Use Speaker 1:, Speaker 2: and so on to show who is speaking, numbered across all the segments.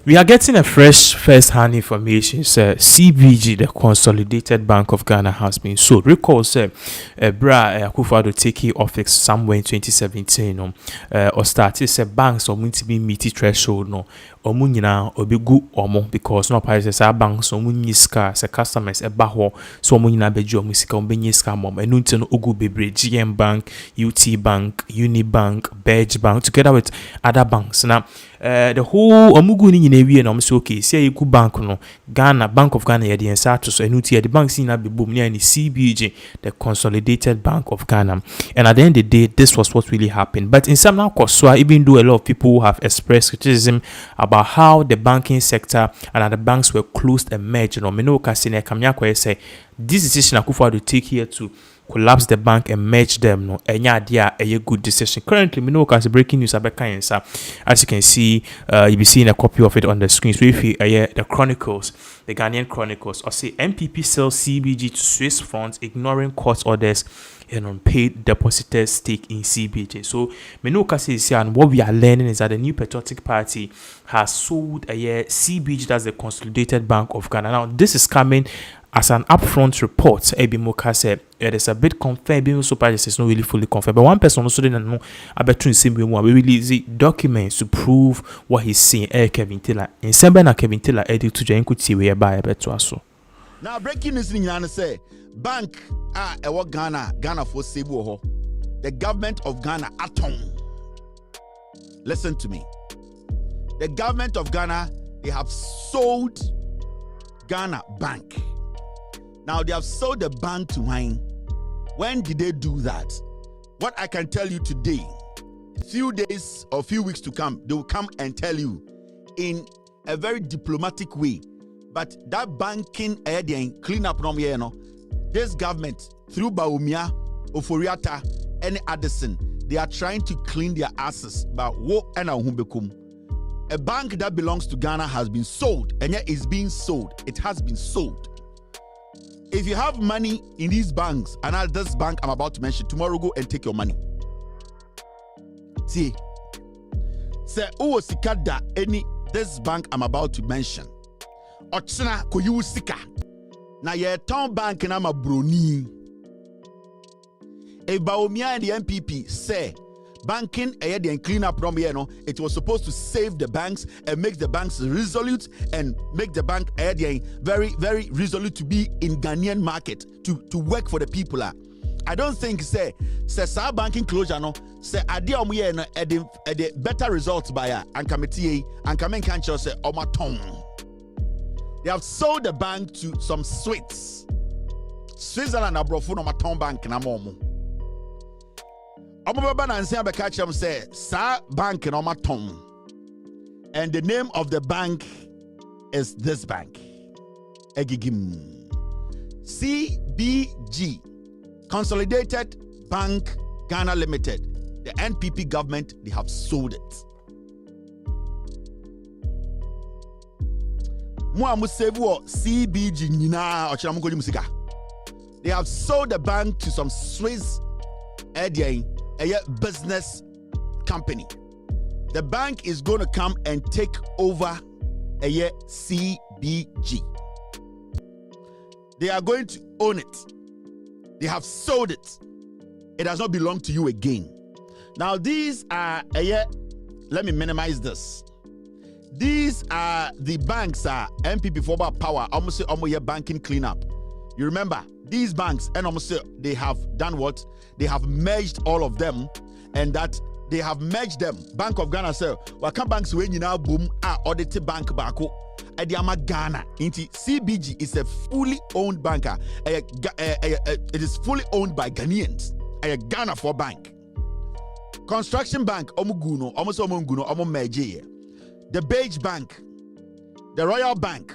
Speaker 1: We are getting a fresh first-hand information. CBG, the Consolidated Bank of Ghana, has been sold. Recall, Akuffo to take office somewhere in 2017. Or started banks or to be meet threshold. No, omunyina obigu omo because no prices are banks so munyiska se customers e baho so omunyina beju omusika ombenyiska mom enu nti no ogu bebre GM Bank, UT Bank, Unibank, Badge Bank together with other banks. Now the whole omugu ni nyina wie na omse okay say eku bank no Ghana Bank of Ghana ye de ensato so enu ti the banks na be boom near ni CBG, the Consolidated Bank of Ghana. And at the end of the day, this was what really happened. But in some course, even though a lot of people have expressed criticism about how the banking sector and other banks were closed and merged, say this decision Akuffo to take here to collapse the bank and merge them, no, a good decision. Currently, Minoka breaking news about as you can see, you'll be seeing a copy of it on the screen. So if you the Chronicles, the Ghanaian Chronicles, or say NPP sells CBG to Swiss funds, ignoring court orders and unpaid depositors stake in CBG. So Minoka says here, and what we are learning is that the new patriotic party has sold CBG, that's the Consolidated Bank of Ghana. Now this is coming as an upfront report. Ebimoka said it is a bit confirmed, being surprised it's not really fully confirmed. But one person also didn't know about the same way we release documents to prove what he's saying. Kevin Taylor in Semba Kevin Taylor edit to Jankuti whereby a bit to us.
Speaker 2: Now breaking news in Ghana say bank Ghana for Cebu, the government of Ghana atom. Listen to me. The government of Ghana, they have sold Ghana Bank. Now they have sold the bank to wine. When did they do that? What I can tell you today, few days or few weeks to come, they will come and tell you in a very diplomatic way. But that banking clean up this government through Baumia, Oforiata, and Addison, they are trying to clean their asses. But what and a bank that belongs to Ghana has been sold, and yet it's being sold. It has been sold. If you have money in these banks, and at this bank I'm about to mention, tomorrow go and take your money. See, say who sikada any this bank I'm about to mention. Ochina koyu sika. Na ye town bank na ma broni. If Baumia and the NPP say banking and clean up from here, no, it was supposed to save the banks and make the banks resolute and make the bank very, very resolute to be in Ghanaian market to work for the people. I don't think say banking closure no say idea no the better results by and committee and coming can't say omaton. They have sold the bank to some Switzerland abroad no maton bank na momo. Omobaba na nsia beka chem say sa bank no maton. And the name of the bank is this bank. Egigim. CBG, Consolidated Bank Ghana Limited. The NPP government, they have sold it. CBG nina. They have sold the bank to some Swiss business company. The bank is going to come and take over CBG. They are going to own it. They have sold it. It does not belong to you again. Now these are let me minimize this. These are the banks NPP for power. Almost say banking cleanup. You remember these banks and almost say they have done what? They have merged all of them, and that they have merged them. Bank of Ghana say, "Waka banks when you now boom audited bank bako." Adiama Ghana into CBG is a fully owned banker. It is fully owned by Ghanaians. A Ghana for bank. Construction Bank omuguno almost omunguno omumeje. The Badge Bank, the Royal Bank,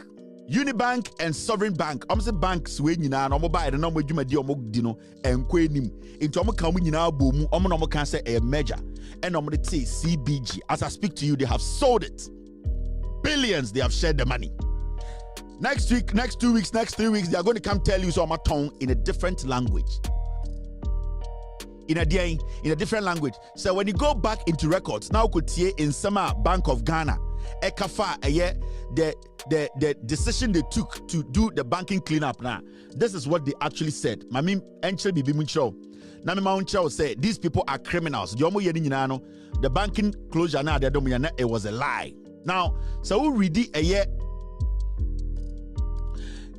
Speaker 2: Unibank and Sovereign Bank. Almost banks when you know buy the number you made dino and quenim into omukamina boom omono can say a measure and say CBG. As I speak to you, they have sold it. Billions, they have shared the money. Next week, next 2 weeks, next 3 weeks, they are going to come tell you some tongue in a different language. In a different language. So when you go back into records, now could see in Summer Bank of Ghana, Ekafa the decision they took to do the banking cleanup now. This is what they actually said. Mami enche bibi muncho. Na me mauncho say these people are criminals. The banking closure now it was a lie. Now, so we read it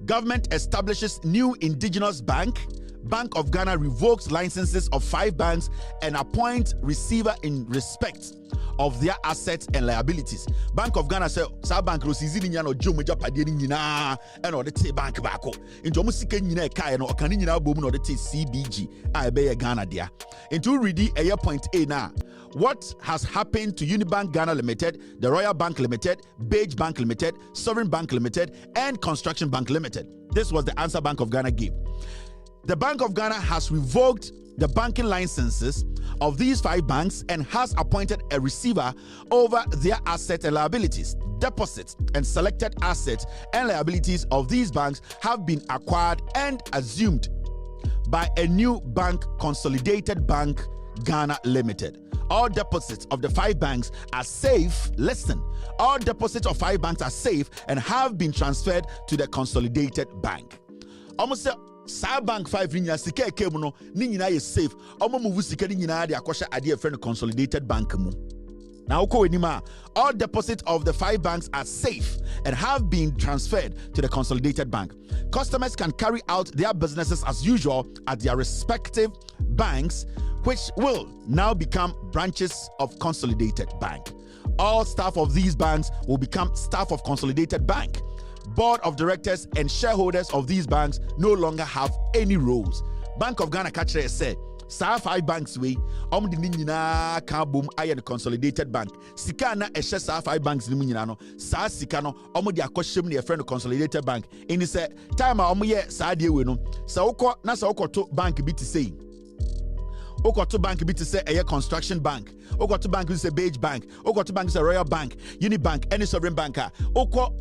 Speaker 2: government establishes new indigenous bank. Bank of Ghana revokes licenses of 5 banks and appoints receiver in respect of their assets and liabilities. Bank of Ghana say sa bank ro sizi nya no dwom ja pade ni nyina e no de te bank baako into omo sika nyina e kai no okane nyina bom no de te CBG a be ye Ghana dia. Into ready a point A now. What has happened to Unibank Ghana Limited, the Royal Bank Limited, Beige Bank Limited, Sovereign Bank Limited, and Construction Bank Limited? This was the answer Bank of Ghana gave. The Bank of Ghana has revoked the banking licenses of these 5 banks and has appointed a receiver over their assets and liabilities. Deposits and selected assets and liabilities of these banks have been acquired and assumed by a new bank, Consolidated Bank Ghana Limited. All deposits of the 5 banks are safe. Listen, all deposits of 5 banks are safe and have been transferred to the Consolidated Bank. Almost Sa bank 5 nya sika ekemu no ni nyina ye safe omo move sika ni nyina de akosha ade friend Consolidated Bank mu. Now all deposits of the 5 banks are safe and have been transferred to the Consolidated Bank. Customers can carry out their businesses as usual at their respective banks, which will now become branches of Consolidated Bank. All staff of these banks will become staff of Consolidated Bank. Board of directors and shareholders of these banks no longer have any roles. Bank of Ghana catcher said, Sa 5 banks we di nyina ka bom aye the Consolidated Bank. Sika na ehye sa 5 banks ni nyina no. Sa sika no di akohyem na friend Consolidated Bank. Ini say time a ye sa de we no. Sa wokɔ to bank bi ti say. To bank bi to say a construction bank. To bank bi say Beige Bank. To bank say Royal Bank, Unibank, any sovereign banker.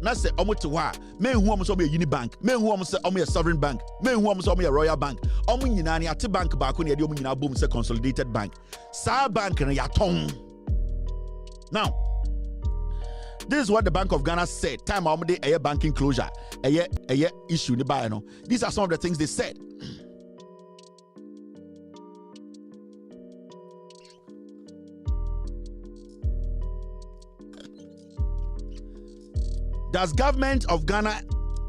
Speaker 2: Na say omo to wa. Me hu omo so omo Unibank. Me hu omo say omo sovereign bank. Me hu omo so omo Royal Bank. Omo nyina ni ate bank ba ko na de omo nyina bom say Consolidated Bank. Sa bank na ya ton. Now, this is what the Bank of Ghana said. Time omo de a banking closure. A issue ni ba no. These are some of the things they said. Does government of Ghana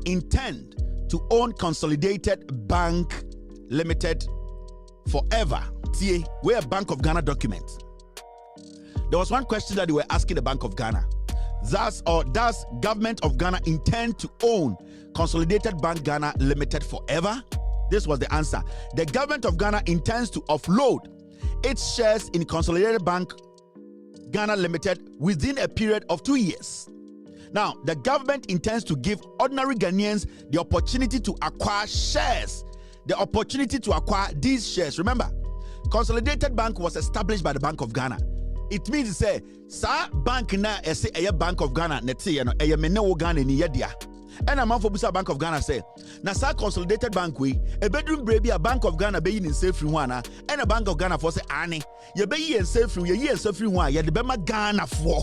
Speaker 2: intend to own Consolidated Bank Limited forever? See, we're a Bank of Ghana document. There was one question that they were asking the Bank of Ghana. Does government of Ghana intend to own Consolidated Bank Ghana Limited forever? This was the answer. The government of Ghana intends to offload its shares in Consolidated Bank Ghana Limited within a period of 2 years. Now, the government intends to give ordinary Ghanaians the opportunity to acquire shares. The opportunity to acquire these shares. Remember, Consolidated Bank was established by the Bank of Ghana. It means to say, sa bank na ese a Bank of Ghana neti no eye mene wo Ghana ni yedia. And a man for Busa Bank of Ghana say, na sa Consolidated Bank we a bedroom baby a Bank of Ghana be in safe free one and a Bank of Ghana for say ane ye be in safe free ye safe free one ye the bema Ghana for.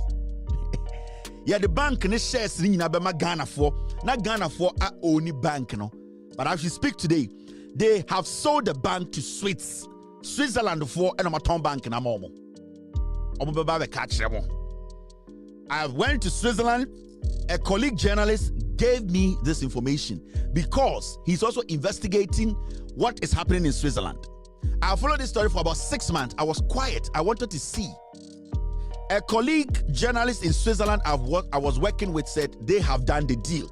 Speaker 2: Yeah, the bank ne shares ni nyina bema Ghana for. Na Ghana for a only bank no. But as we speak today, they have sold the bank to Switzerland for and a ton bank na momo. Omo beba be catch them. I went to Switzerland. A colleague journalist gave me this information because he's also investigating what is happening in Switzerland. I followed this story for about 6 months. I was quiet. I wanted to see. A colleague journalist in Switzerland I was working with said they have done the deal.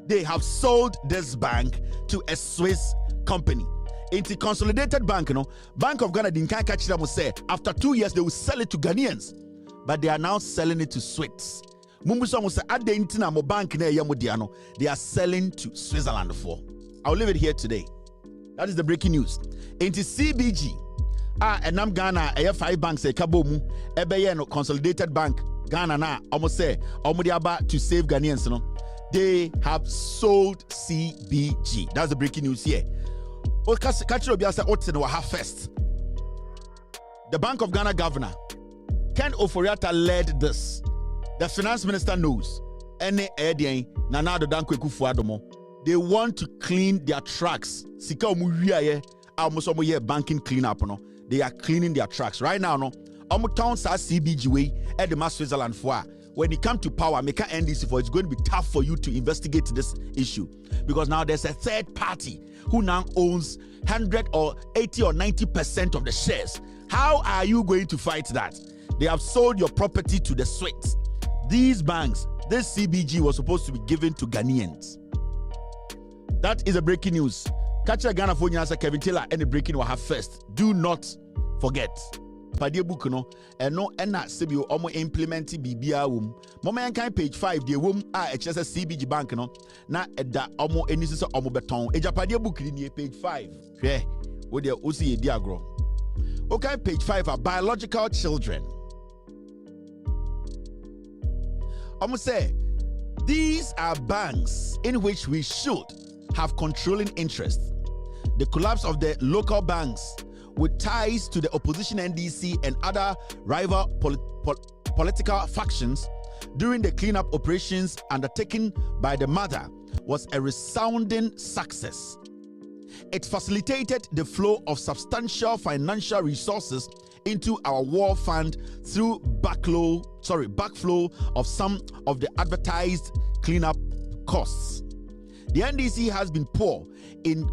Speaker 2: They have sold this bank to a Swiss company. Into Consolidated Bank, Bank of Ghana didn't catch them. Say after 2 years they will sell it to Ghanaians, but they are now selling it to Swiss. They are selling to Switzerland for. I'll leave it here today. That is the breaking news. Into CBG. Enam Ghana, 5 banks, Kabomu, no Consolidated Bank, Ghana na, almost say, about to save Ghanaians, they have sold CBG. That's the breaking news here. First, the Bank of Ghana governor, Ken Oforiatta led this. The finance minister knows. Any Edian, Nana Danko Akuffo Adomo. They want to clean their tracks. Sika omuwiaye, almost omo banking cleanup. No, they are cleaning their tracks right now. No, omo town sa CBG way at the Mass Switzerland for. When it comes to power, make an NDC for it's going to be tough for you to investigate this issue because now there's a third party who now owns 100 or 80 or 90% of the shares. How are you going to fight that? They have sold your property to the Swiss. These banks, this CBG was supposed to be given to Ghanaians. That is a breaking news. Catch a Ghana phone answer Kevin Taylor and the breaking will have first. Do not forget. Padie book no eno ena sebio omo implement bibia wom. Mama yankan page 5 the wom HSS CBG bank no na eda omo enisi se omo beton. Eja padie book ni page 5. Hwe wo de o si edi agro. Okay, page 5 are biological children. Omo say these are banks in which we should have controlling interests. The collapse of the local banks with ties to the opposition NDC and other rival political factions during the cleanup operations undertaken by the mother was a resounding success. It facilitated the flow of substantial financial resources into our war fund through backflow of some of the advertised cleanup costs. The NDC has been poor in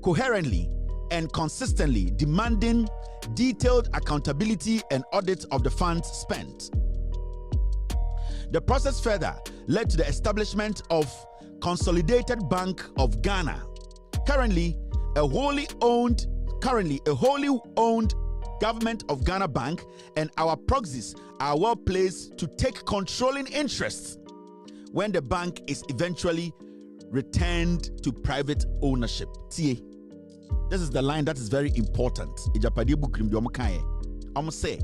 Speaker 2: coherently and consistently demanding detailed accountability and audit of the funds spent. The process further led to the establishment of Consolidated Bank of Ghana, currently a wholly owned Government of Ghana Bank, and our proxies are well placed to take controlling interests when the bank is eventually returned to private ownership. See, this is the line that is very important. I'm say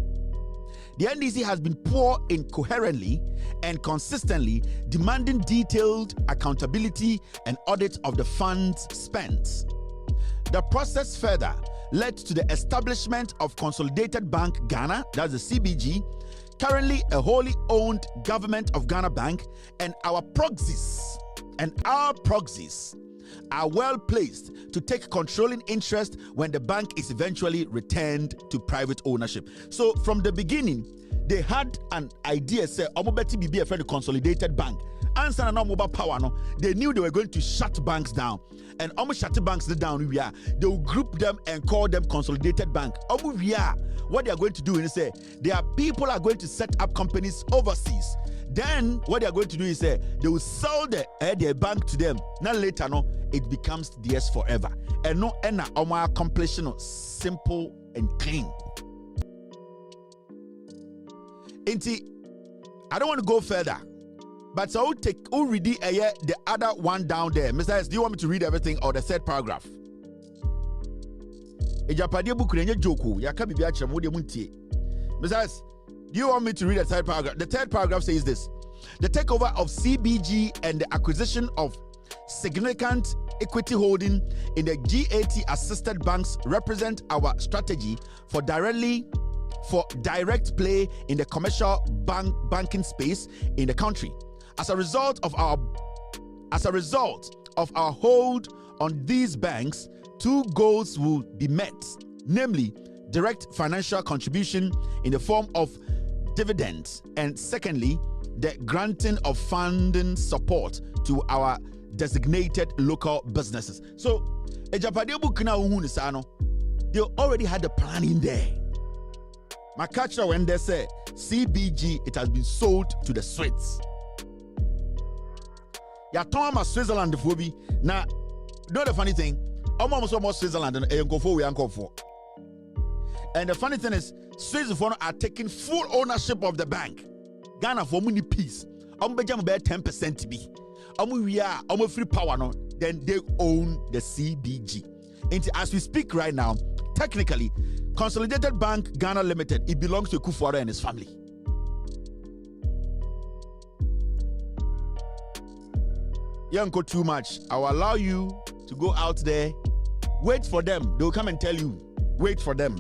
Speaker 2: the NDC has been poor in coherently and consistently demanding detailed accountability and audit of the funds spent. The process further led to the establishment of Consolidated Bank Ghana, that's the CBG, currently a wholly owned Government of Ghana Bank, and our proxies are well placed to take controlling interest when the bank is eventually returned to private ownership. So from the beginning, they had an idea, say, Omobeti BB a Consolidated Bank. Answer no mobile power no. They knew they were going to shut banks down. And almost shut banks down, they will group them and call them Consolidated Bank. What they are going to do is say, their people are going to set up companies overseas. Then what they are going to do is say, they will sell their bank to them. Now later, no, it becomes theirs forever. And no, and our accomplishment simple and clean. I don't want to go further. But so who read the other one down there. Mr. S, do you want me to read everything or the third paragraph? Mr. S, do you want me to read the third paragraph? The third paragraph says this: the takeover of CBG and the acquisition of significant equity holding in the GAT assisted banks represent our strategy for direct play in the commercial banking space in the country. As a result of our hold on these banks, two goals will be met, namely direct financial contribution in the form of dividends, and secondly, the granting of funding support to our designated local businesses. So, they already had the plan in there. My catcher when they say CBG, it has been sold to the Swiss. Ya Thomas Switzerland for be now. Know the funny thing, almost Switzerland and and the funny thing is, Swiss are taking full ownership of the bank. Ghana for money peace. Bejam about 10% to be. We are free power no. Then they own the CBG. And as we speak right now, technically, Consolidated Bank Ghana Limited, it belongs to Akuffo and his family. You don't go too much. I will allow you to go out there. Wait for them. They will come and tell you. Wait for them.